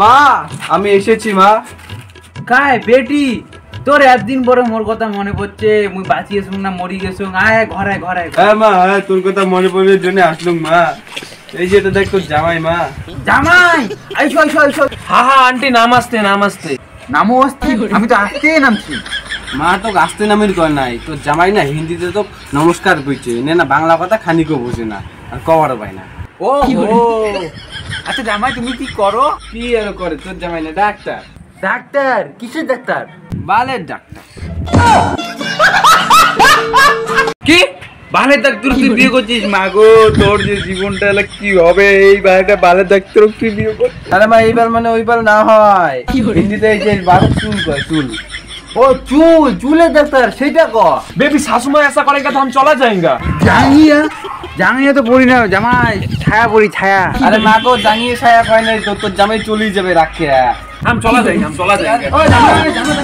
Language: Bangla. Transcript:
মা আমি এসেছি মা। কায় বেটি তোর একদিন পরে মোর কথা মনে পড়ছে, মুই বাঁচিয়ে শুন না মরি গেছো। আয় ঘরে ঘরে। হ্যাঁ মা, হ্যাঁ তোর কথা মনে পড়ে জন্য আসলুম মা। এই যে এটা দেখ তোর জামাই মা। জামাই আইসো আইসো আইসো। হ্যাঁ হ্যাঁ আন্টি নামাস্তে নামাস্তে। নামো আসতে, আমি তো আসতেই নামছি। মা তোকে আসতে নামির কর নাই, তোর জামাই না হিন্দিতে তো নমস্কার কইছে নে না, বাংলা কথা খানিকও বোঝে না আর কবারও পায় না। ও আচ্ছা জামাই তুমি কি করো? কি আর করে তোর জামাই না ডাক্তার। ডাক্তার? কিসের ডাক্তার? বালের ডাক্তার। কি বালের ডাক্তার তুই বিয়ে করছিস? মাগো তোর যে জীবনটা এলা কি হবে, এই বালেটা বালের ডাক্তার তুই বিয়ে কর। আরে মা এইবার মানে ওইবার না হয়, হিন্দিতে এই যে বালের চুল কয় চুল। ও চুল, চুলের ডাক্তার সেটা ক। बेबी सासू माँ ऐसा करेगा तो हम चला जाएगा। জাঙ্গিয়া জাঙ্গিয়া তো পড়ি না জামাই, ছায়া পড়ি ছায়া। আরে মা গো জানিয়ে ছায়া পায় নাই তো, তোর জামাই চলেই যাবে রাখে। हम चला जाएंगे हम चला जाएंगे। ও জামাই জামাই